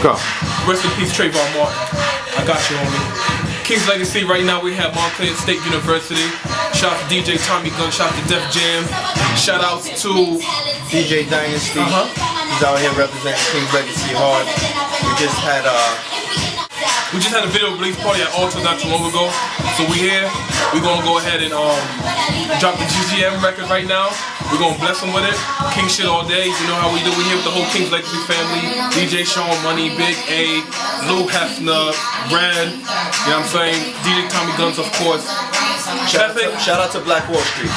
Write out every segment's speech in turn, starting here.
Go. Rest in peace, Trayvon Martin. I got you, homie. King's Legacy, right now we have Montclair State University. Shout out to DJ Tommy Gunn, shout out to Def Jam. Shout outs to DJ Dynasty. He's out here representing King's Legacy hard. We just had a video release party at Alta not too long ago. So we here. We're gonna go ahead and drop the GGM record right now. We're gonna bless them with it. King shit all day. You know how we do. We here with the whole King's Legacy family. DJ Sean Money, Big A, Lou Hefner, Red. You know what I'm saying? DJ Tommy Guns, of course. shout out to Black Wall Street.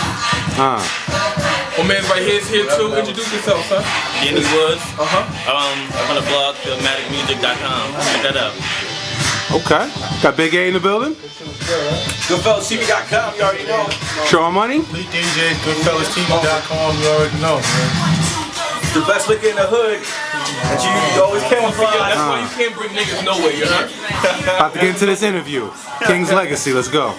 My man right here is here too. Introduce yourself, son. Danny Woods. I'm on the blog, filmaticmusic.com. Check that out. Okay. Got Big A in the building. GoodfellasTV.com, you already know. Sean Money. Elite DJs, GoodfellasTV.com, you already know, man. The best liquor in the hood that you always camouflage. That's why you can't bring niggas nowhere, you know? About to get into this interview. King's Legacy, let's go.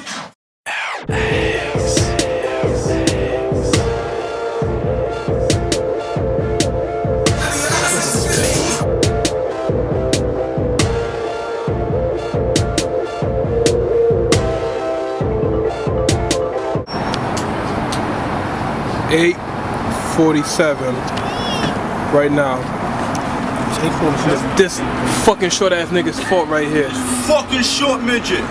8:47 right now. This fucking short ass nigga's fault right here. Fucking short midget.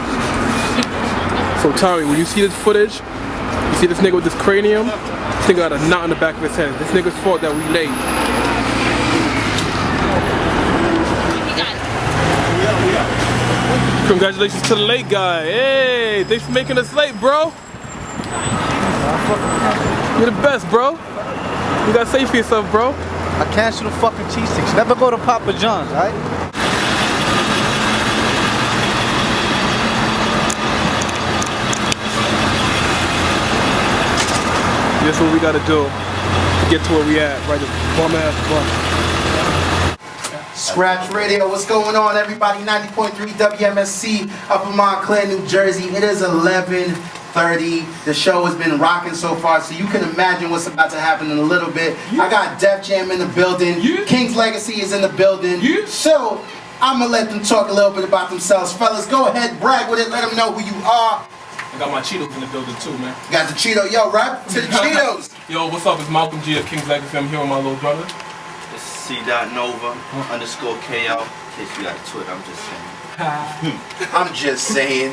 So Tommy, when you see this footage, you see this nigga with this cranium, this nigga got a knot in the back of his head. This nigga's fault that we late. Congratulations to the late guy. Hey, thanks for making us late, bro. You're the best, bro. You gotta say for yourself, bro. I cancel the fucking cheese sticks. Never go to Papa John's, alright? That's what we gotta do to get to where we at, right? This bum ass bum. Scratch Radio, what's going on, everybody? 90.3 WMSC up in Montclair, New Jersey. It is 11:30. The show has been rocking so far, so you can imagine what's about to happen in a little bit. I got Def Jam in the building. King's Legacy is in the building. So I'm gonna let them talk a little bit about themselves. Fellas, go ahead, brag with it. Let them know who you are. I got my Cheetos in the building too, man. Got the Cheeto. Yo, rap to the Cheetos. Yo, what's up? It's Malcolm G of King's Legacy. I'm here with my little brother. It's C.Nova _ KL. In case you got a Twitter, I'm just saying. I'm just saying.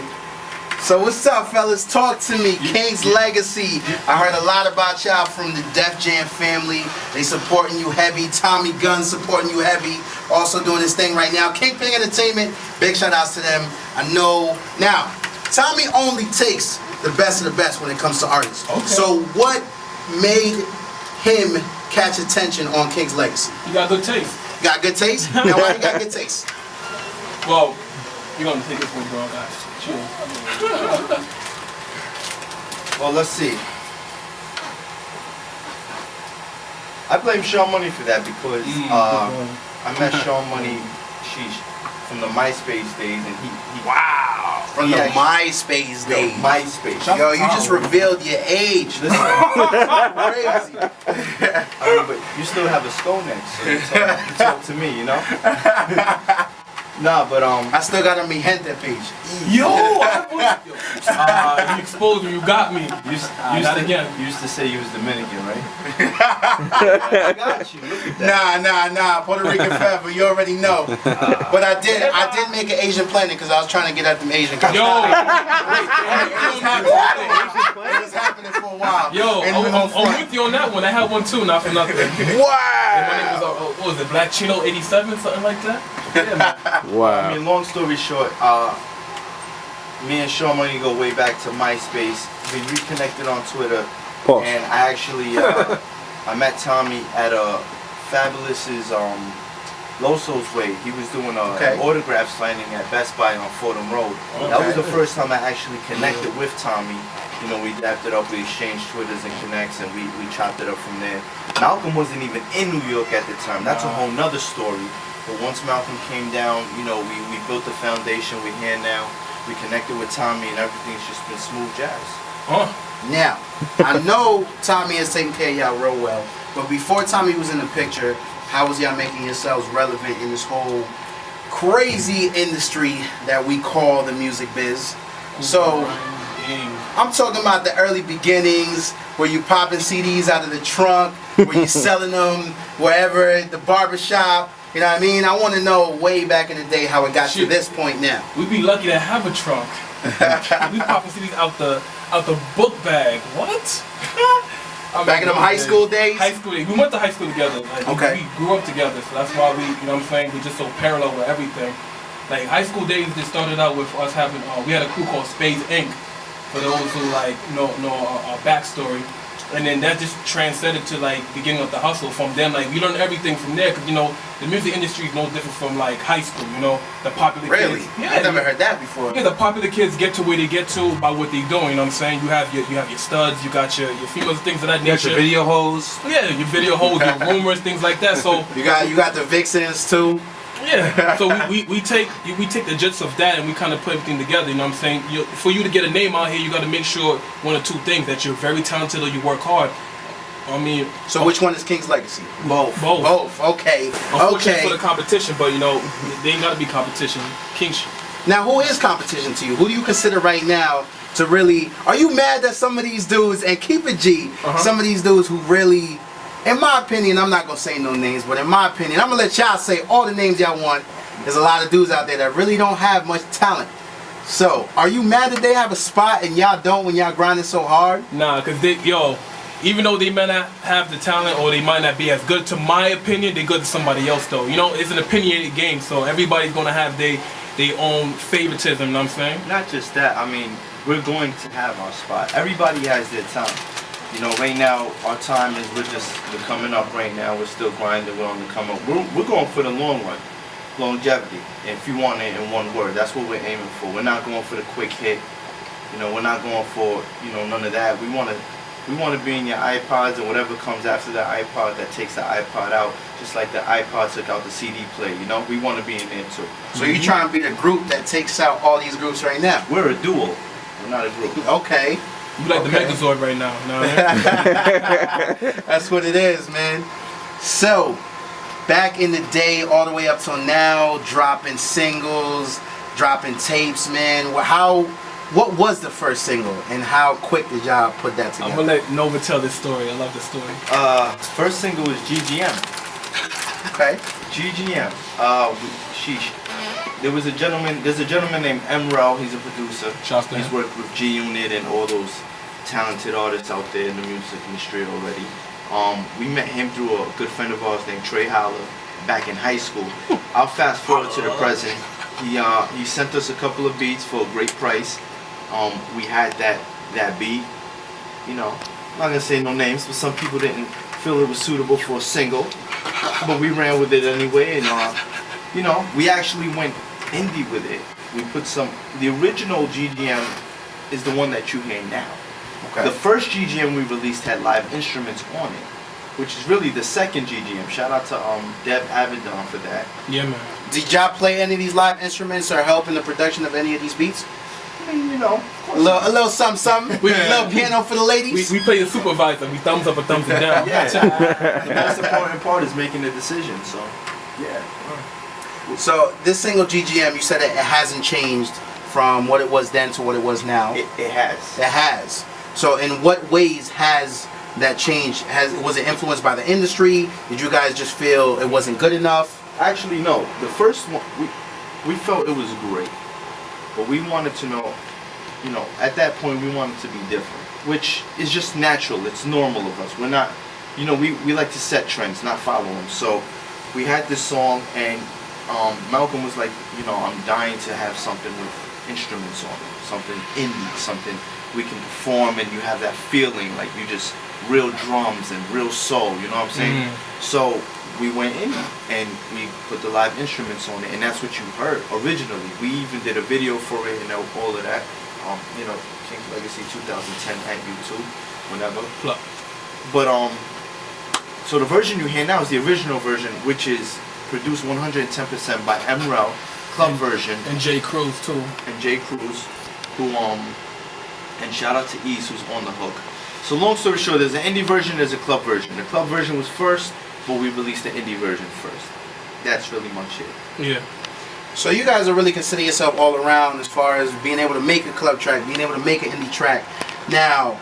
So what's up, fellas? Talk to me. King's Legacy. I heard a lot about y'all from the Def Jam family. They supporting you heavy. Tommy Gunn supporting you heavy. Also doing this thing right now. Kingpin Entertainment. Big shout outs to them. I know. Now, Tommy only takes the best of the best when it comes to artists. Okay. So what made him catch attention on King's Legacy? You got good taste. Got good taste? Now why you got good taste? Well, you're gonna take this one, bro. Guys. Cheers. Well, let's see. I blame Sean Money for that because I met Sean Money, from the MySpace days, and he From the MySpace days. MySpace. Yo, you just revealed your age. This is crazy. I mean, but you still have a skull neck, so you talk to me, you know? Nah, but I still got on mi gente page. Yo, you exposed me. You got me. Not again. You used to say you was Dominican, right? I got you. Look at that. Nah. Puerto Rican forever. You already know. But I did make an Asian planet because I was trying to get at them Asian guys. Yo, It was happening for a while. yo, I'm with you on that one. I had one too, not for nothing. Wow. And my name was, what was it, Black Chino 87, something like that? Yeah, man. Wow. I mean, long story short, me and Sean Money go way back to MySpace. We reconnected on Twitter, and I actually I met Tommy at Fabulous's Loso's Way. He was doing an autograph signing at Best Buy on Fordham Road. That was the first time I actually connected with Tommy. You know, we dapped it up, we exchanged Twitters and connects, and we chopped it up from there. Malcolm wasn't even in New York at the time. That's a whole nother story. But once Malcolm came down, you know, we built the foundation. We're here now. We connected with Tommy, and everything's just been smooth jazz. Now, I know Tommy has taken care of y'all real well, but before Tommy was in the picture, how was y'all making yourselves relevant in this whole crazy industry that we call the music biz. So I'm talking about the early beginnings where you popping CDs out of the trunk, where you selling them wherever at the barbershop. You know what I mean? I want to know way back in the day how it got to this point now. We'd be lucky to have a trunk. We popping CDs out the book bag. What? Back in them high school days? High school days. We went to high school together. Like, okay. We grew up together, so that's why we, you know what I'm saying, we're just so parallel with everything. Like, high school days just started out with us having, we had a crew called Spades Inc. For those who, like, know our backstory. And then that just transcended to, like, beginning of the hustle. From then, like, we learned everything from there. Because, you know, the music industry is no different from, like, high school, you know? The popular kids. Yeah, I never heard that before. Yeah, the popular kids get to where they get to by what they're doing, you know what I'm saying? You have your studs, you got your females, things of that nature. You got your video hoes. Yeah, your video hoes, your rumors, things like that. So you got the vixens too. Yeah, so we take the gist of that and we kind of put everything together. You know what I'm saying? For you to get a name out here, you got to make sure one or two things: that you're very talented or you work hard. I mean, so which one is King's legacy? Both. Okay. Unfortunately for the competition, but you know, they ain't got to be competition. King's. Now, who is competition to you? Who do you consider right now to really? Are you mad that some of these dudes, and keep it G, some of these dudes who really, in my opinion, I'm not gonna say no names, but in my opinion, I'm gonna let y'all say all the names y'all want. There's a lot of dudes out there that really don't have much talent. So, are you mad that they have a spot and y'all don't when y'all grinding so hard? Nah, cause even though they might not have the talent or they might not be as good, to my opinion, they're good to somebody else though. You know, it's an opinionated game, so everybody's gonna have their own favoritism, you know what I'm saying? Not just that, I mean, we're going to have our spot. Everybody has their time. You know, right now, our time is we're coming up right now. We're still grinding. We're on the come up. We're going for the long run, longevity. And if you want it in one word, that's what we're aiming for. We're not going for the quick hit. You know, we're not going for, you know, none of that. We want to be in your iPods and whatever comes after the iPod that takes the iPod out, just like the iPod took out the CD player. You know, we want to be in there too. So you trying to be the group that takes out all these groups right now? We're a duo. We're not a group. Okay. You like the Megazord right now, you know what I mean? That's what it is, man. So, back in the day, all the way up till now, dropping singles, dropping tapes, man. What was the first single, and how quick did y'all put that together? I'm gonna let Nova tell this story. I love this story. First single was GGM. Okay. GGM. Sheesh. There's a gentleman named MRL. He's a producer. He's worked with G Unit and all those talented artists out there in the music industry already. We met him through a good friend of ours named Trey Holler back in high school. I'll fast forward to the present. He sent us a couple of beats for a great price. We had that beat. You know, I'm not gonna say no names, but some people didn't feel it was suitable for a single, but we ran with it anyway. And you know, we actually went indie with it. We put the original GGM is the one that you hear now. Okay. The first GGM we released had live instruments on it, which is really the second GGM. Shout out to Dev Avedon for that. Yeah, man. Did y'all play any of these live instruments or help in the production of any of these beats? I mean, you know, a little something. A little piano for the ladies. We play the supervisor. We thumbs up or thumbs it down. Yeah. The most important part is making the decision. So, yeah. So this single GGM, you said it hasn't changed from what it was then to what it was now. It has. It has. So in what ways has that changed? Was it influenced by the industry? Did you guys just feel it wasn't good enough? Actually, no. The first one, we felt it was great, but we wanted to know, you know, at that point we wanted to be different, which is just natural. It's normal of us. We're not, you know, we like to set trends, not follow them. So we had this song, and Malcolm was like, you know, I'm dying to have something with instruments on it, something indie, something we can perform and you have that feeling like you just real drums and real soul, you know what I'm saying? So we went in and we put the live instruments on it, and that's what you heard originally. We even did a video for it and all of that. You know, King's Legacy 2010 at YouTube, whatever. But so the version you hear now is the original version, which is produced 110% by MRL, club version. And J Cruz too. And J Cruz, who and shout out to Ease, who's on the hook. So long story short, there's an indie version, there's a club version. The club version was first, but we released the indie version first. That's really much it. Yeah. So you guys are really consider yourself all around as far as being able to make a club track, being able to make an indie track. Now,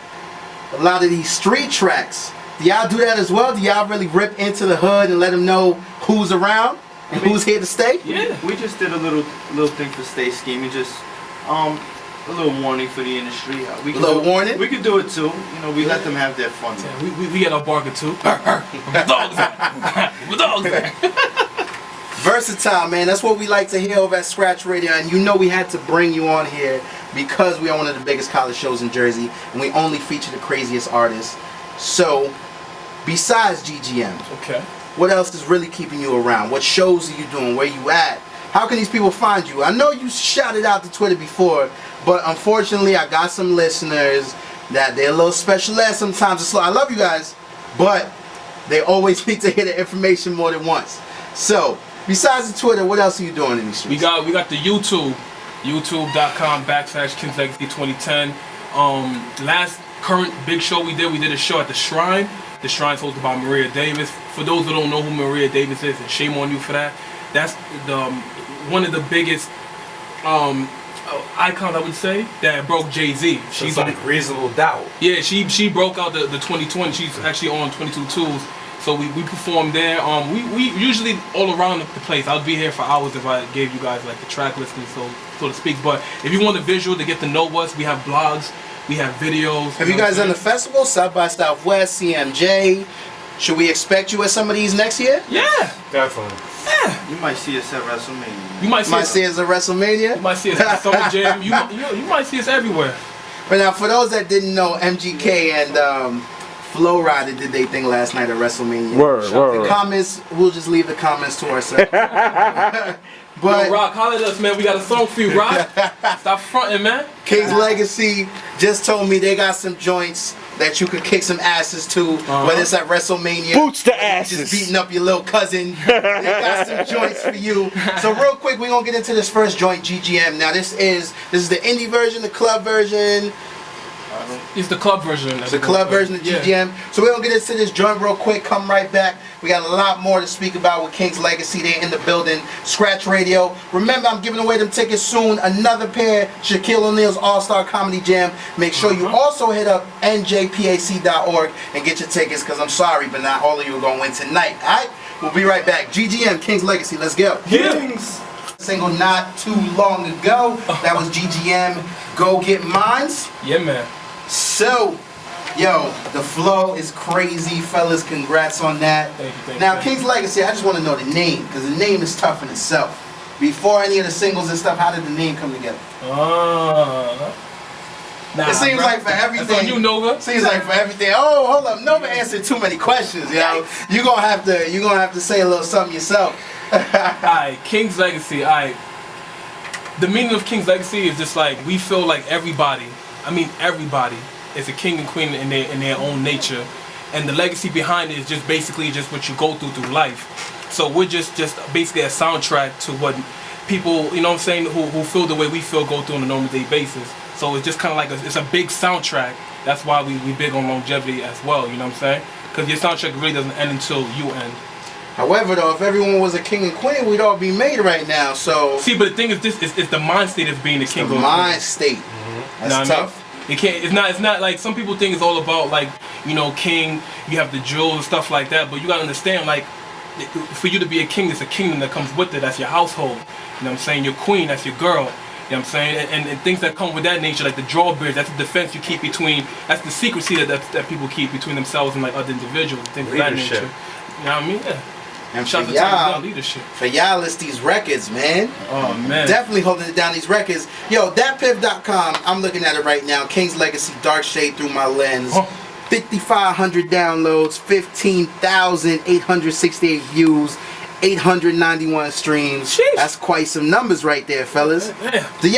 a lot of these street tracks, do y'all do that as well? Do y'all really rip into the hood and let them know who's around and who's here to stay? Yeah, we just did a little thing for Stay Scheme. We just a little warning for the industry. We can warning? We could do it too. You know, we let them have their fun. Yeah, we get our bargain too. Dogs at? Dogs at? Versatile, man. That's what we like to hear over at Scratch Radio. And you know we had to bring you on here because we are one of the biggest college shows in Jersey. And we only feature the craziest artists. So, besides GGM, okay, what else is really keeping you around? What shows are you doing? Where you at? How can these people find you? I know you shouted out to Twitter before, but unfortunately I got some listeners that they're a little special ed sometimes. It's slow. I love you guys, but they always need to hear the information more than once. So, besides the Twitter, what else are you doing in these streets? We got the YouTube, youtube.com/Kings Legacy 2010. Last current big show we did a show at the Shrine. The Shrine's hosted by Maria Davis. For those who don't know who Maria Davis is, and shame on you for that, that's one of the biggest icons, I would say, that broke Jay-Z. She's like Reasonable Doubt. Yeah, she broke out the 2020. She's actually on 22 Tools. So we performed there. We usually all around the place. I'd be here for hours if I gave you guys like the track listing, so to speak. But if you want a visual to get to know us, we have blogs, we have videos. Have you guys done the festival? South by Southwest, CMJ. Should we expect you at some of these next year? Yeah, Definitely. yeah. You might see us at WrestleMania. You might see us at WrestleMania. You might see us at Summer Jam. You might see us everywhere. But now, for those that didn't know, MGK and Flow Rider did their thing last night at WrestleMania. Word. The comments, we'll just leave the comments to ourselves. But Yo, Rock, holler at us, man. We got a song for you, Rock. Stop fronting, man. King's Legacy just told me they got some joints that you could kick some asses to, whether it's at WrestleMania, Boots to asses. just beating up your little cousin. They got some joints for you. So real quick, we're gonna get into this first joint, GGM. Now this is the indie version, the club version. It's the club version. It's the club version of GGM. So we're gonna get into this joint real quick, come right back. We got a lot more to speak about with King's Legacy. They're in the building. Scratch Radio. Remember, I'm giving away them tickets soon. Another pair, Shaquille O'Neal's All-Star Comedy Jam. Make sure you also hit up njpac.org and get your tickets, because I'm sorry, but not all of you are gonna win tonight. Alright? We'll be right back. GGM, King's Legacy. Let's go. Kings. Single not too long ago. That was GGM. Go Get Mines. Yeah, man. So, yo, the flow is crazy, fellas. Congrats on that. Thank you, Now, King's Legacy, I just want to know the name, because the name is tough in itself. Before any of the singles and stuff, how did the name come together? It seems like for everything. That's on you, Nova. Seems like for everything. Oh, hold up, Nova answered too many questions, yo. You gonna have to say a little something yourself. Alright, King's Legacy. Alright. The meaning of King's Legacy is just like we feel like everybody is a king and queen in their own nature, and the legacy behind it is just basically just what you go through life. So we're just basically a soundtrack to what people, you know what I'm saying, who feel the way we feel go through on a normal day basis. So it's just kind of like it's a big soundtrack. That's why we big on longevity as well. You know what I'm saying? Because your soundtrack really doesn't end until you end. However, though, if everyone was a king and queen, we'd all be made right now. So see, but the thing is, it's the mind state of being the king. The mind state. That's tough. It can't. It's not like some people think it's all about like, you know, king. You have the jewels and stuff like that. But you gotta understand, like, for you to be a king, there's a kingdom that comes with it. That's your household. You know what I'm saying? Your queen. That's your girl. You know what I'm saying? And things that come with that nature, like the drawbridge, that's the defense you keep between. That's the secrecy that people keep between themselves and like other individuals. Things of that nature. You know what I mean? Yeah. And shout for y'all, it's these records, man. Oh, man. Definitely holding it down, these records. Yo, thatpiff.com, I'm looking at it right now. King's Legacy, Dark Shade Through My Lens. 5,500 downloads, 15,868 views, 891 streams. Sheesh. That's quite some numbers right there, fellas. Yeah. Do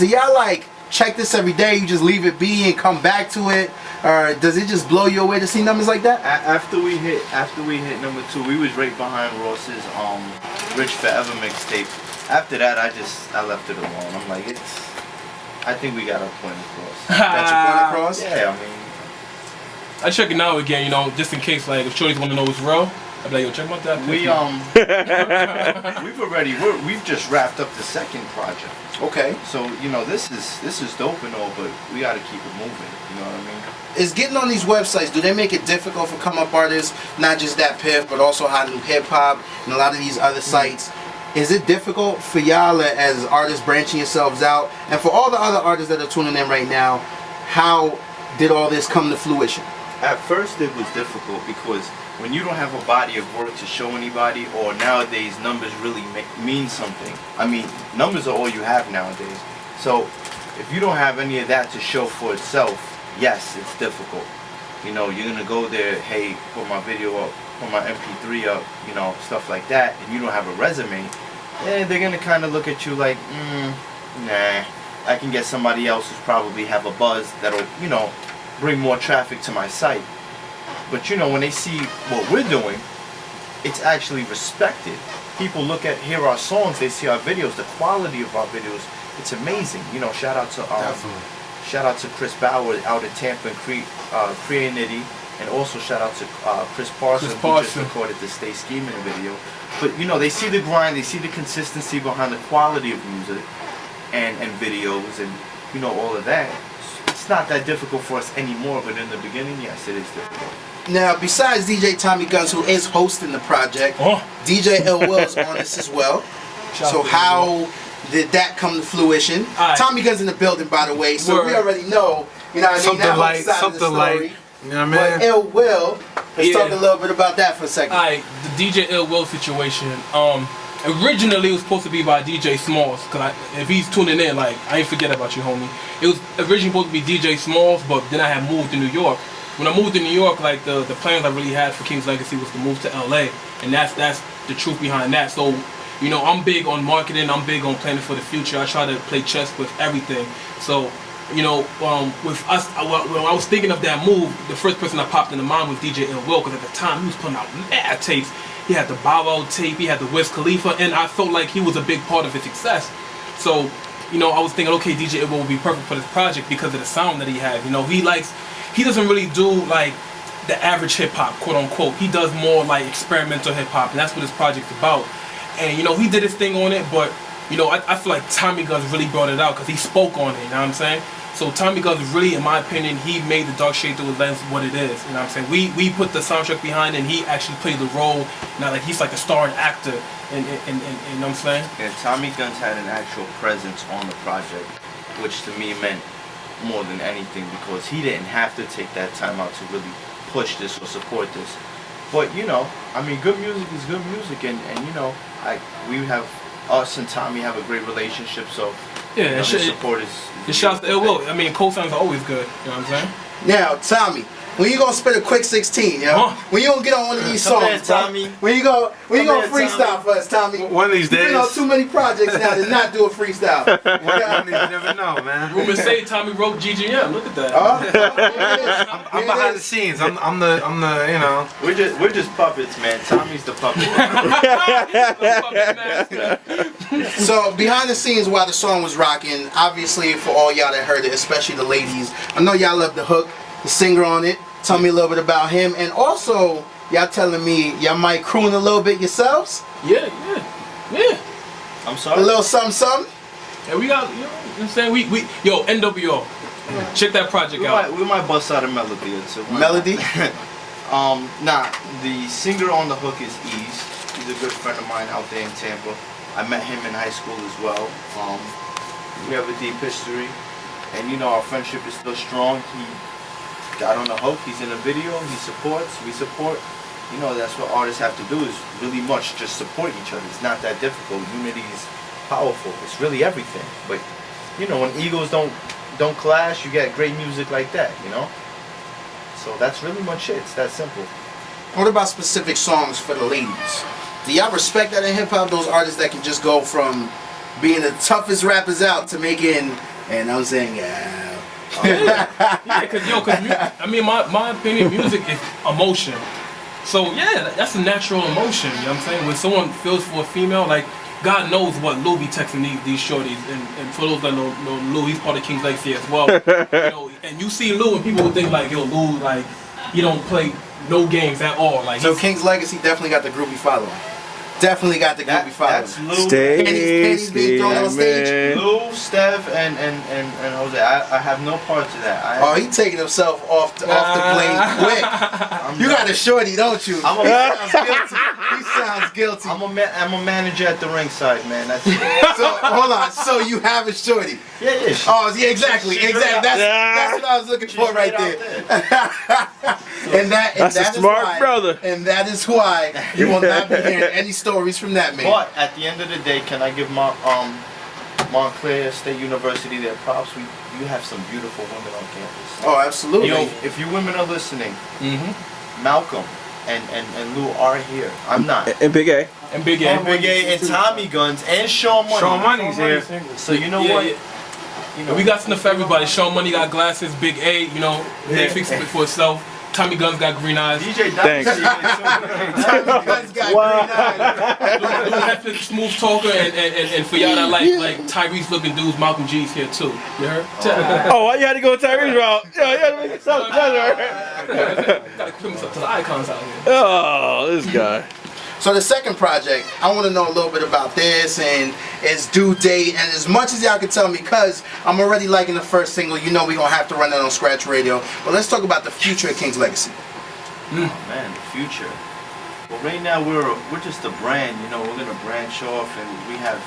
y'all like check this every day? You just leave it be and come back to it? Or does it just blow you away to see numbers like that? After we hit number 2, we was right behind Ross's Rich Forever mixtape. After that, I left it alone. I'm like, I think we got our point across. Got your point across? Yeah, I mean, I check it now again, you know, just in case, like, if shorties want to know what's real. I'd be like, yo, check my dad. We've just wrapped up the second project. Okay. So you know this is dope and all, but we got to keep it moving. You know what I mean? Is getting on these websites, do they make it difficult for come up artists, not just that Piff, but also Hot New Hip Hop and a lot of these other sites? Is it difficult for y'all as artists branching yourselves out? And for all the other artists that are tuning in right now, how did all this come to fruition? At first it was difficult because when you don't have a body of work to show anybody, or nowadays numbers really mean something. I mean, numbers are all you have nowadays. So if you don't have any of that to show for itself, yes, it's difficult. You know, you're gonna go there, hey, put my video up, put my MP3 up, you know, stuff like that, and you don't have a resume, they're gonna kind of look at you like, nah, I can get somebody else who's probably have a buzz that'll, you know, bring more traffic to my site. But you know, when they see what we're doing, it's actually respected. People hear our songs, they see our videos, the quality of our videos, it's amazing. You know, shout out to Chris Bauer out at Tampa and Creativity, and also shout out to Chris Parson, who just recorded the Stay Scheming video. But you know, they see the grind, they see the consistency behind the quality of music and videos, and you know, all of that. It's not that difficult for us anymore, but in the beginning, yes, it is difficult. Now, besides DJ Tommy Guns, who is hosting the project, DJ Ill Will is on this as well. So how did that come to fruition? Tommy Guns in the building, by the way, so we already know, you know what I mean, that whole side of the story. You know what I mean? But Ill Will, let's talk a little bit about that for a second. Alright, the DJ Ill Will situation. Originally it was supposed to be by DJ Smalls, cause if he's tuning in, like, I ain't forget about you, homie. It was originally supposed to be DJ Smalls, but then I had moved to New York. When I moved to New York, like the plans I really had for King's Legacy was to move to LA, and that's the truth behind that. So, you know, I'm big on marketing, I'm big on planning for the future. I try to play chess with everything. So, you know, with us, when I was thinking of that move, the first person that popped into mind was DJ Ill Will, because at the time he was putting out mad tapes. He had the Bow Wow tape, he had the Wiz Khalifa, and I felt like he was a big part of his success. So, you know, I was thinking, okay, DJ Ill Will would be perfect for this project because of the sound that he had. You know, he doesn't really do like the average hip hop, quote unquote. He does more like experimental hip hop, and that's what this project's about. And you know, he did his thing on it, but you know, I feel like Tommy Guns really brought it out because he spoke on it. You know what I'm saying? So Tommy Guns really, in my opinion, he made the Dark Shade Through His Lens what it is. You know what I'm saying? We put the soundtrack behind it, and he actually played the role. Now, like, he's like a starring actor. And you know what I'm saying? And Tommy Guns had an actual presence on the project, which to me meant more than anything, because he didn't have to take that time out to really push this or support this. But you know, I mean, good music is good music, and you know, us and Tommy have a great relationship, so yeah, you know, the support is the shouts to Ill Will. I mean, co-signs are always good. You know what I'm saying? Now, Tommy, when you gonna spit a quick 16, yo? When you gonna get on one of these songs, Tommy? When you gonna freestyle for us, Tommy? One of these days. You've been on too many projects now to not do a freestyle. One of these, you never know, man. Rumors say Tommy wrote GGM. Look at that. I'm behind the scenes. I'm the you know. We're just puppets, man. Tommy's the puppet. So behind the scenes, while the song was rocking, obviously for all y'all that heard it, especially the ladies, I know y'all love the hook, the singer on it. Tell me a little bit about him, and also y'all telling me y'all might croon a little bit yourselves. Yeah. I'm sorry. A little something. Yeah, we got, you know what I'm saying? Yo, NWO. Check that project out. We might bust out a melody or two. Melody? Nah, the singer on the hook is Ease. He's a good friend of mine out there in Tampa. I met him in high school as well. We have a deep history, and you know, our friendship is still strong. He got on the hook, he's in a video, he supports, we support. You know, that's what artists have to do, is really much just support each other. It's not that difficult. Unity is powerful. It's really everything. But you know, when egos don't clash, you get great music like that, you know? So that's really much it. It's that simple. What about specific songs for the ladies? Do y'all respect that in hip hop, those artists that can just go from being the toughest rappers out to making, and I'm saying, yeah, cause I mean, my opinion, music is emotion. So yeah, that's a natural emotion. You know what I'm saying? When someone feels for a female, like, God knows what Lou be texting these shorties, and for those that know Lou, he's part of King's Legacy as well. You know, and you see Lou, and people would think like, yo, Lou, like, he don't play no games at all. Like So King's Legacy definitely got the groupie following. Definitely got the groupie following. That's Lou, Penny's being thrown on stage. Lou, Steph, and Jose. I have no part to that. Oh, he taking himself off the blade quick. You got a shorty, don't you? He sounds guilty. I'm a manager at the ringside, man. That's it. So hold on. So you have a shorty? Yeah. Oh, yeah, exactly. That's what I was looking for right there. And that's a smart brother. And that is why you will not be hearing any stories from that man. But at the end of the day, can I give Montclair State University their props? You have some beautiful women on campus. Oh, absolutely. If you women are listening, Malcolm and Lou are here. I'm not. And Big A. And Big A. And Big A and Tommy Guns and Sean Money. Sean Money's here. So you know what? Yeah. You know, we got something for everybody. Sean Money got glasses. Big A, you know, they fix it for itself. Tommy Guns got green eyes. DJ Thanks. Tommy Guns got green eyes. Lou Heflin, smooth talker, and for y'all that like Tyrese looking dudes, Malcolm G's here too. You heard? Oh, why you had to go Tyrese route? Yeah, you had to make it sound better. Gotta put us up to the icons out here. Oh, this guy. So the second project, I want to know a little bit about this and its due date, and as much as y'all can tell me, because I'm already liking the first single. You know we're going to have to run that on Scratch Radio. But let's talk about the future of King's Legacy. Oh man, the future. Well, right now we're just a brand. You know, we're gonna branch off, and we have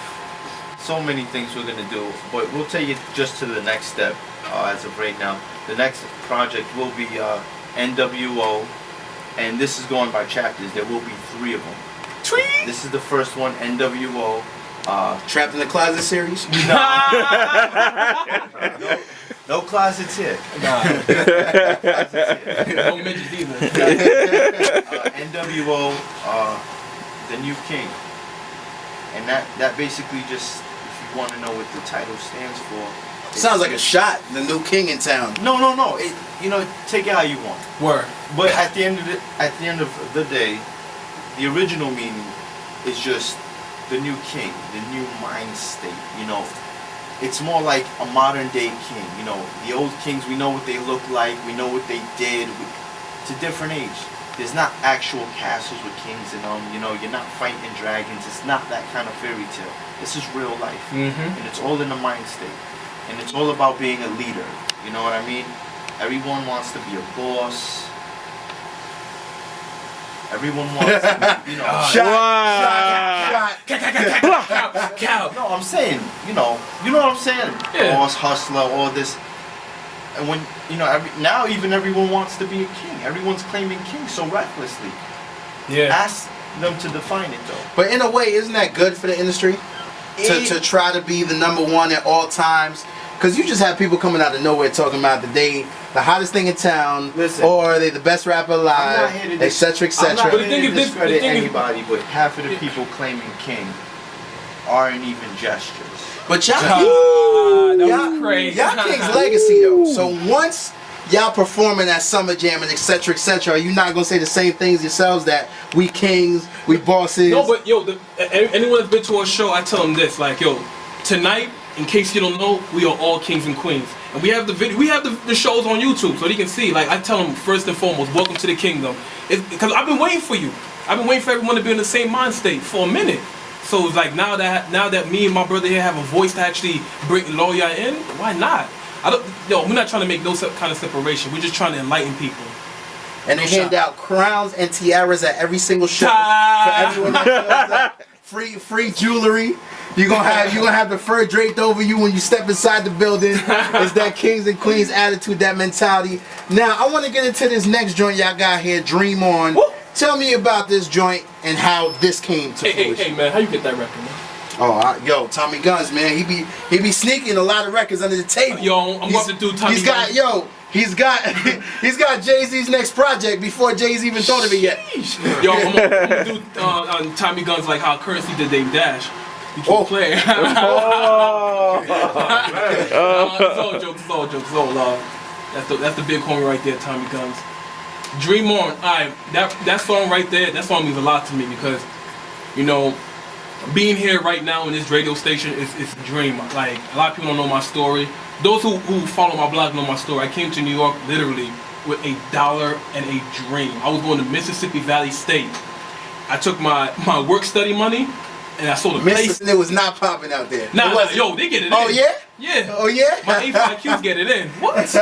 so many things we're gonna do. But we'll take it just to the next step. As of right now, the next project will be NWO, and this is going by chapters. There will be 3 of them. This is the first one, NWO. Trapped in the Closet series? No closets here. Nah. No midgets either. NWO, the new king, and that basically just, if you want to know what the title stands for. Sounds like a shot. The new king in town. No. It, take it how you want. Word. But at the end of the day, the original meaning is just the new king, the new mind state. It's more like a modern day king. The old kings, we know what they look like, we know what they did. It's a different age. There's not actual castles with kings in them. You're not fighting dragons. It's not that kind of fairy tale. This is real life, and it's all in the mind state. And it's all about being a leader. You know what I mean? Everyone wants to be a boss. Everyone wants to be, Shot. Cow. No, I'm saying, you know what I'm saying? Yeah. Boss, hustler, all this. And when, now even everyone wants to be a king. Everyone's claiming king so recklessly. Yeah. Ask them to define it, though. But in a way, isn't that good for the industry? To try to be the #1 at all times? Because you just have people coming out of nowhere talking about the hottest thing in town, Listen, or they the best rapper alive, etc., I'm not etc. here to discredit anybody, but half of the people claiming king aren't even gestures. But y'all, that was crazy. y'all King's Legacy though. So once y'all performing at Summer Jam and etc., are you not gonna say the same things yourselves that we kings, we bosses? No, but anyone that's been to our show, I tell them this, like, tonight, in case you don't know, we are all kings and queens, and we have the video, we have the shows on YouTube, so they can see. Like, I tell them first and foremost, welcome to the kingdom. Because I've been waiting for you. I've been waiting for everyone to be in the same mind state for a minute. So it's like now that me and my brother here have a voice to actually lure y'all in, why not? We're not trying to make no kind of separation. We're just trying to enlighten people. And they hand out crowns and tiaras at every single show for everyone that shows up. Free jewelry. You're gonna have the fur draped over you when you step inside the building. It's that kings and queens attitude, that mentality. Now I want to get into this next joint y'all got here, Dream On. Woo! Tell me about this joint and how this came to fruition. Hey man, how you get that record, man? Oh, Tommy Guns, man. He be sneaking a lot of records under the table. I'm about to do Tommy Guns. He's got Jay-Z's next project before Jay-Z even thought of it yet. Yo, I'm gonna do Tommy Guns like how Currency did Dave Dash. You keep playing. It's all jokes, it's all love. That's the big homie right there, Tommy Guns. Dream On. Alright, that song right there, that song means a lot to me because, being here right now in this radio station is a dream. Like, a lot of people don't know my story. Those who follow my blog know my story. I came to New York literally with $1 and a dream. I was going to Mississippi Valley State. I took my work study money and I sold a place. It was not popping out there. Nah, yo, they get it in. Oh yeah? Yeah. Oh yeah? My A5Qs get it in. What? That's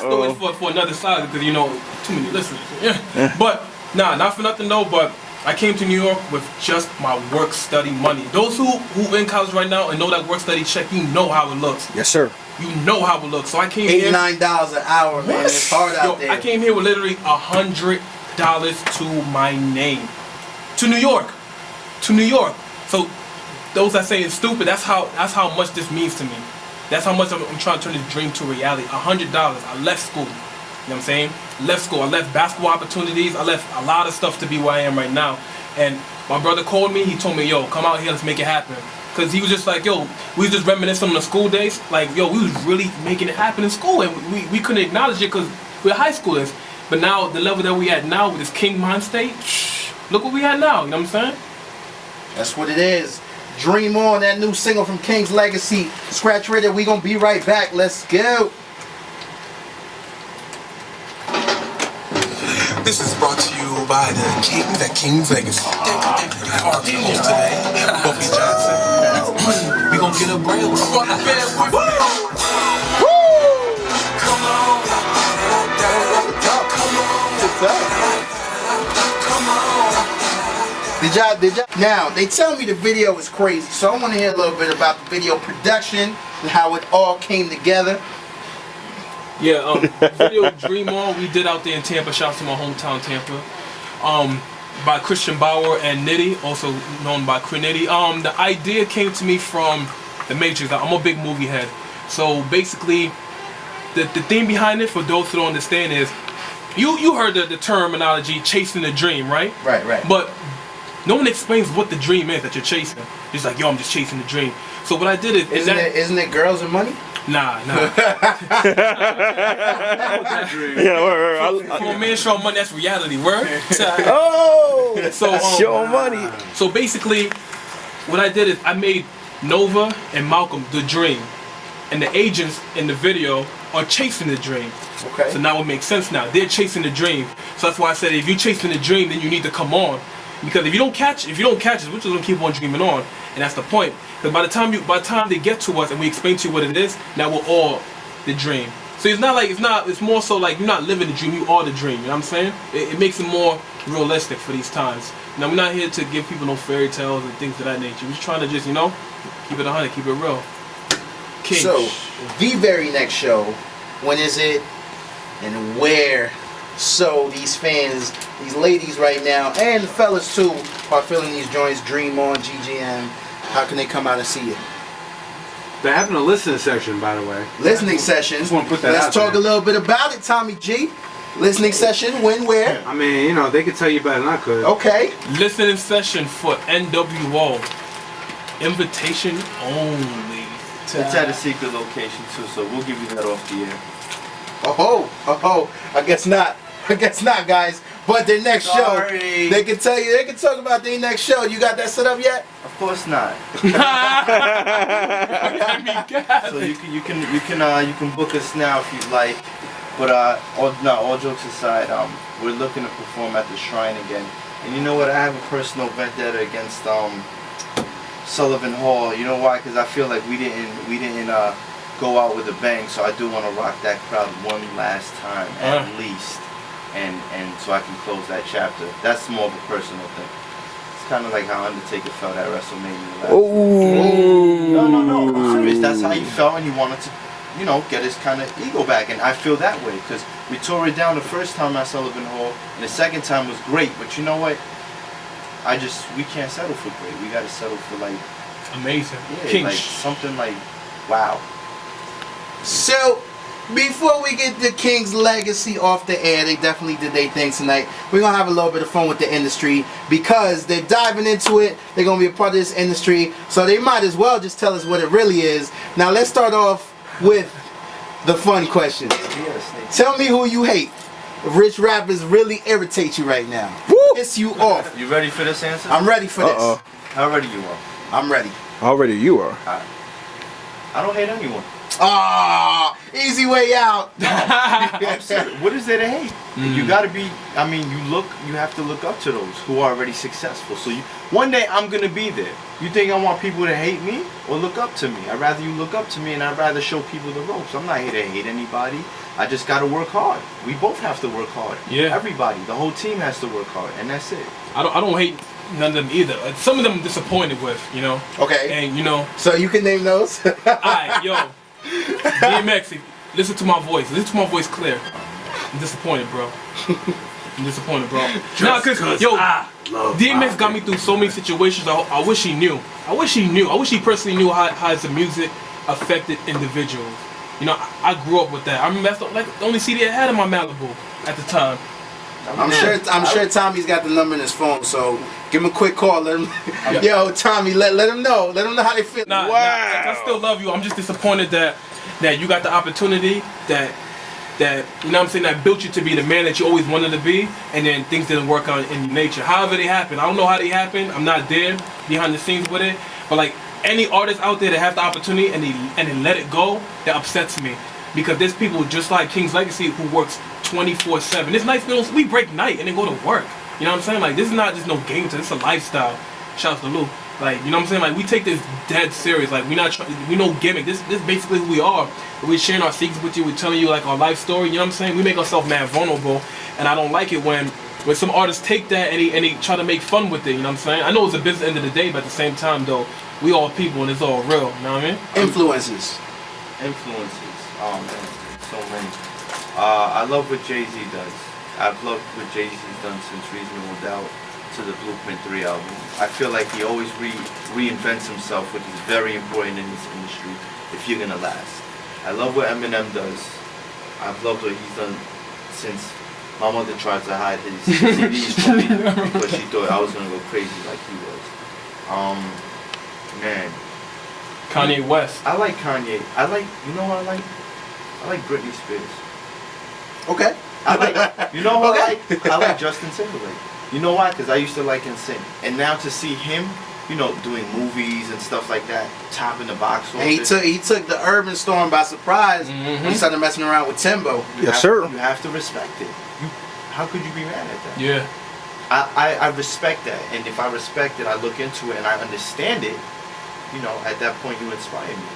going for another side because you know too many listeners. Yeah. But nah, not for nothing though. But I came to New York with just my work study money. Those who in college right now and know that work study check, you know how it looks. Yes, sir. You know how it looks. So I came here. $89 an hour, man. It's hard out there. I came here with literally $100 to my name. To New York. To New York. So those that say it's stupid, that's how much this means to me. That's how much I'm trying to turn this dream to reality. $100. I left school. You know what I'm saying? Left school. I left basketball opportunities. I left a lot of stuff to be where I am right now. And my brother called me. He told me, yo, come out here. Let's make it happen. Because he was just like, yo, we was just reminiscing on the school days. Like, yo, we was really making it happen in school. And we couldn't acknowledge it because we're high schoolers. But now, the level that we at now with this King mind state, look what we at now. You know what I'm saying? That's what it is. Dream On, that new single from King's Legacy. Scratch Radio, we gonna be right back. Let's go. This is brought to you by the Kings at King's Legacy. Our people today, Bobby Johnson. We gonna get a braille. Come on. Did y'all? Now, they tell me the video is crazy, so I want to hear a little bit about the video production and how it all came together. Yeah, video Dream On, we did out there in Tampa. Shout out to my hometown, Tampa. By Christian Bauer and Nitty, also known by Crinity. The idea came to me from The Matrix. I'm a big movie head. So basically, the theme behind it, for those who don't understand, is you heard the terminology chasing the dream, right? Right. But no one explains what the dream is that you're chasing. It's like, yo, I'm just chasing the dream. So what I did is... Isn't it girls and money? Nah. For a man showing money, that's reality. Word? Show money. So basically, what I did is I made Nova and Malcolm the dream. And the agents in the video are chasing the dream. Okay. So now it makes sense now. They're chasing the dream. So that's why I said if you're chasing the dream, then you need to come on. Because if you don't catch it, we're just gonna keep on dreaming on, and that's the point. Because by the time they get to us and we explain to you what it is, now we're all the dream. So it's more so like you're not living the dream, you are the dream. You know what I'm saying? It makes it more realistic for these times. Now we're not here to give people no fairy tales and things of that nature. We're just trying to just keep it 100, keep it real. King. So the very next show, when is it, and where? So these fans, these ladies right now, and the fellas too, are feeling these joints, Dream On, GGM, how can they come out and see it? They're having a listening session, by the way. Listening session. Just want to put that Let's out talk there. a little bit about it, Tommy G. Listening session, when, where? I mean, they could tell you better than I could. Okay. Listening session for NWO. Invitation only. It's at a secret location too, so we'll give you that off the air. I guess not. Guys. But their next show, Sorry. they can talk about their next show. You got that set up yet? Of course not. So you can book us now if you'd like. But all jokes aside, we're looking to perform at the Shrine again. And you know what? I have a personal vendetta against Sullivan Hall. You know why? Because I feel like we didn't go out with a bang. So I do want to rock that crowd one last time at least, and so I can close that chapter. That's more of a personal thing. It's kind of like how Undertaker felt at WrestleMania last year. No. I'm serious. That's how he felt, and he wanted to, get his kind of ego back. And I feel that way because we tore it down the first time at Sullivan Hall, and the second time was great. But you know what? We can't settle for great. We got to settle for like amazing. Yeah, like something like wow. So, before we get the King's Legacy off the air, they definitely did their thing tonight. We're going to have a little bit of fun with the industry because they're diving into it. They're going to be a part of this industry. So they might as well just tell us what it really is. Now, let's start off with the fun questions. Tell me who you hate. Rich rappers really irritate you right now. Piss you off. You ready for this answer? I'm ready for this. How ready you are? I'm ready. How ready you are? I don't hate anyone. Easy way out. I'm serious. What is there to hate? You gotta be. I mean, you have to look up to those who are already successful. So one day I'm gonna be there. You think I want people to hate me or look up to me? I'd rather you look up to me, and I'd rather show people the ropes. I'm not here to hate anybody. I just gotta work hard. We both have to work hard. Yeah. Everybody, the whole team has to work hard, and that's it. I don't hate none of them either. Some of them I'm disappointed with, you know. Okay. And you know. So you can name those. Alright, yo. DMX, listen to my voice. Listen to my voice clear. I'm disappointed, bro. I'm disappointed, bro. Nah, cause yo, DMX got me through so many situations. I wish he knew. I wish he personally knew how his music affected individuals. You know, I grew up with that. I remember that's like the only CD I had in my Malibu at the time. I'm sure Tommy's got the number in his phone, so give him a quick call. Let him, yo, Tommy, let him know. Let him know how they feel. Nah, I still love you. I'm just disappointed that you got the opportunity that you know what I'm saying, that built you to be the man that you always wanted to be, and then things didn't work out in your nature. However they happen, I don't know how they happen. I'm not there behind the scenes with it, but like any artist out there that has the opportunity and they let it go, that upsets me, because there's people just like King's Legacy who works 24/7. This night we break night and then go to work. You know what I'm saying? Like, this is not just no game to this. It's a lifestyle. Shout out to Lou. Like, you know what I'm saying? Like, we take this dead serious. Like, we no gimmick. This basically who we are. We're sharing our secrets with you. We're telling you like our life story. You know what I'm saying? We make ourselves mad vulnerable, and I don't like it when some artists take that and they try to make fun with it. You know what I'm saying? I know it's a business end of the day, but at the same time though, we all people and it's all real. You know what I mean? Influences. Oh man, so many. I love what Jay-Z does. I've loved what Jay-Z's done since Reasonable Doubt to the Blueprint 3 album. I feel like he always reinvents himself, which is very important in this industry if you're gonna last. I love what Eminem does. I've loved what he's done since my mother tried to hide his CDs from me because she thought I was gonna go crazy like he was. Man. Kanye West. I like Kanye. You know what I like? I like Britney Spears. Okay. You know what I like Justin Timberlake. You know why? Because I used to like NSYNC. And now to see him, you know, doing movies and stuff like that, topping the box office. And he took the Urban Storm by surprise when he started messing around with Timbo. Yes, sir. You have to respect it. How could you be mad at that? Yeah. I respect that. And if I respect it, I look into it and I understand it, you know, at that point you inspire me.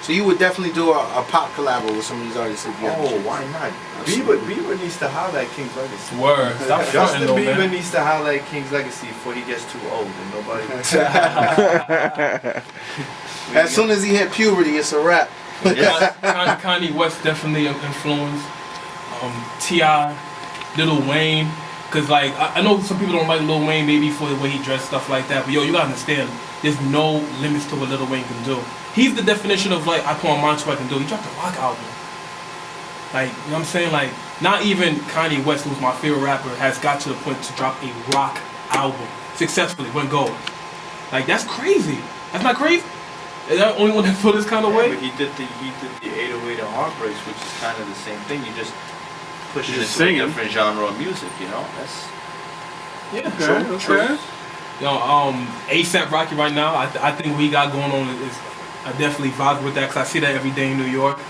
So you would definitely do a pop collab with some of these artists if you had Oh, why not? Bieber needs to holler at King's Legacy. Word. Stop Justin though, Bieber man. needs to holler at King's Legacy before he gets too old and nobody. As soon as he hit puberty, it's a wrap. Kanye West definitely influenced. T.I., Lil Wayne. Cause like I know some people don't like Lil Wayne maybe for the way he dressed, stuff like that. But yo, you gotta understand, there's no limits to what Lil Wayne can do. He's the definition of like I put on Montclair can do. He dropped a rock album. Like, you know what I'm saying? Like, not even Kanye West, who's my favorite rapper, has got to the point to drop a rock album successfully, went gold. Like, that's crazy. That's not crazy. Is that the only one that feel this kind of way? But he did the 808 and Heartbreaks, which is kind of the same thing. You just push it into a different genre of music, you know? That's true. Yo, ASAP Rocky right now, I think what he got going on is I definitely vibe with that because I see that every day in New York.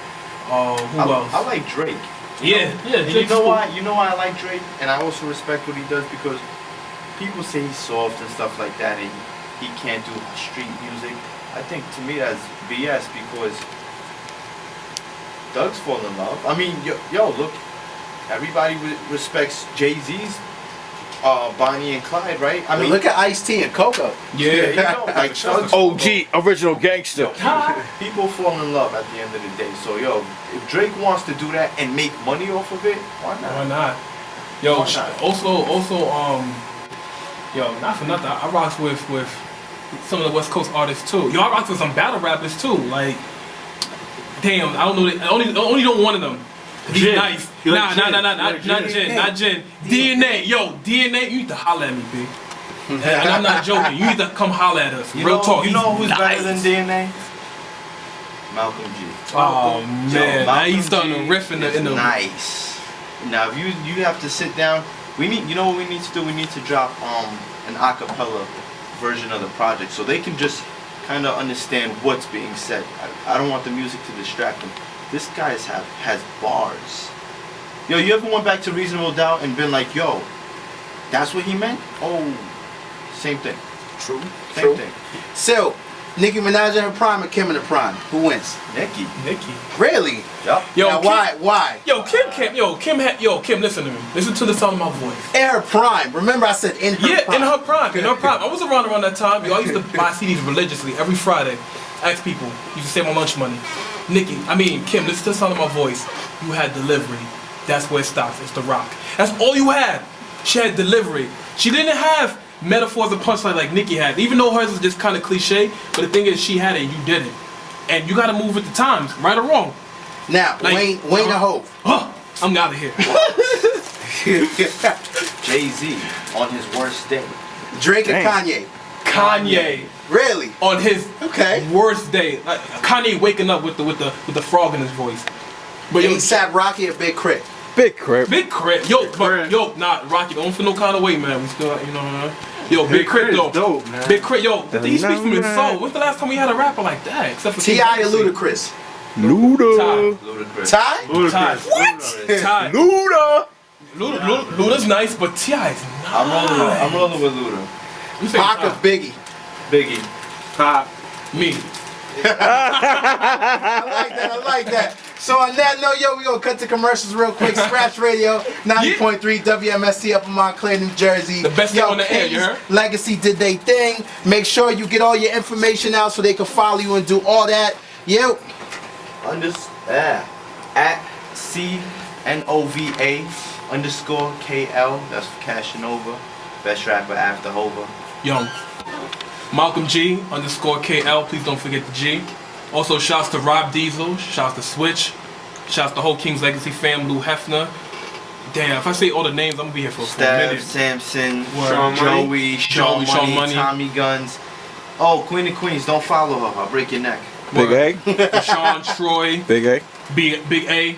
Who else? I like Drake. Yeah. And you know why? You know why I like Drake, and I also respect what he does because people say he's soft and stuff like that, and he can't do street music. I think to me that's BS because Doug's fall in love. I mean, yo, look, everybody respects Jay-Z's Bonnie and Clyde, right? I mean, look at Ice-T and Coco. Yeah, you know, like OG, original gangster. People fall in love at the end of the day. So, yo, if Drake wants to do that and make money off of it, why not? Why not? Yo, also, yo, not for nothing, I rocks with some of the West Coast artists too. Yo, I rocks with some battle rappers too. Like, damn, I don't know. I only know one of them. He's nice. Not Jen. DNA. Yo, DNA, you need to holler at me, B. And I'm not joking. You need to come holler at us. Real talk. You know who's better than DNA? Malcolm G. Oh man, now he's starting to riff in the. Nice. Now, if you have to sit down, you know what we need to do? We need to drop an acapella version of the project so they can just kind of understand what's being said. I don't want the music to distract them. this guy has bars. Yo, you ever went back to Reasonable Doubt and been like, yo, that's what he meant? Oh, same thing. True. Same thing. So, Nicki Minaj in her prime or Kim in her prime? Who wins? Nicki. Really? Yup. Yo, Now, Kim, why? Kim, listen to me. Listen to the sound of my voice. In her prime. Remember I said in her prime. Yeah, in her prime. I was around that time. Yo, I used to buy CDs religiously every Friday. Ask people. Used to save my lunch money. Kim, listen to the sound of my voice. You had delivery. That's where it stops. It's The Rock. That's all you had. She had delivery. She didn't have metaphors and punchline like Nicki had. Even though hers is just kind of cliche, but the thing is, she had it and you didn't. And you got to move with the times, right or wrong. Now, Like, Wayne and Hov. I'm out of here. Jay-Z on his worst day. Drake and Kanye. Kanye Really? on his Okay. worst day. Like, Kanye waking up with the frog in his voice. But yo, ASAP Rocky or Big Crit? Big crap. Big Crit, nah, Rocky, don't feel no kind of way, man. We still, you know, yo, Big Crit, though. Dope, man. Big Crit, yo, he speaks from his soul. When's the last time we had a rapper like that? Except for T.I. or Ludacris? Luda. Ludacris. Ty? Ty. What? Ty. Luda. Luda's nice, but T.I. is not. I'm rolling with Luda. You say Pac Ty. or Biggie? Biggie. Pop. Me. I like that. So on that note, yo, we gonna cut to commercials real quick. Scratch Radio, 90.3 WMSC up in Montclair, New Jersey. The best thing on the air, you King's heard? Legacy did they thing. Make sure you get all your information out so they can follow you and do all that. Yo. At CNOVA_KL. That's for Cashinova. Best rapper after Hova. Young. Malcolm G _KL. Please don't forget the G. Also, shouts to Rob Diesel. Shouts to Switch. Shouts to the whole King's Legacy fam. Lou Hefner. Damn, if I say all the names, I'm gonna be here for a minute. Samson, Sean Joey, Sean Money. Money, Tommy Guns. Oh, Queen of Queens, don't follow her. I'll break your neck. Big A. Sean Troy. Big A. Big A.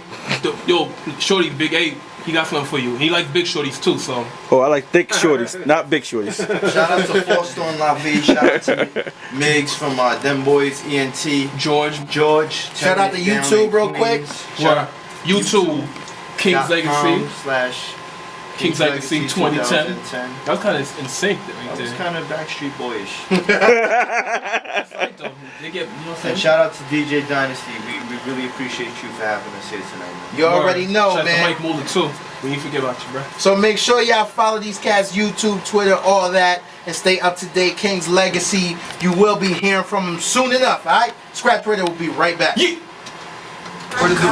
Yo, Shorty, Big A. He got something for you. He likes big shorties too, so. Oh, I like thick shorties, not big shorties. Shout out to Foster and La Vie. Shout out to Migs from Them Boys, ENT. George. Shout out to YouTube real quick. What? YouTube. King's Legacy. / King's Legacy 2010. That's kind of in sync right That was there. kind of Backstreet Boyish. That's right though. They get, you know what I'm And saying? shout out to DJ Dynasty. We really appreciate you for having us here tonight, man. You already know, Shout out to man. Mike Muller too. We ain't forget about you, bro. So make sure y'all follow these cats, YouTube, Twitter, all that, and stay up to date. King's Legacy. You will be hearing from them soon enough, alright? Scratch Radio will be right back. Yeah. What is it?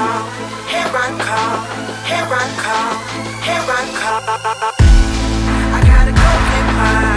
Here I come, here I come, here I come. I gotta go get mine.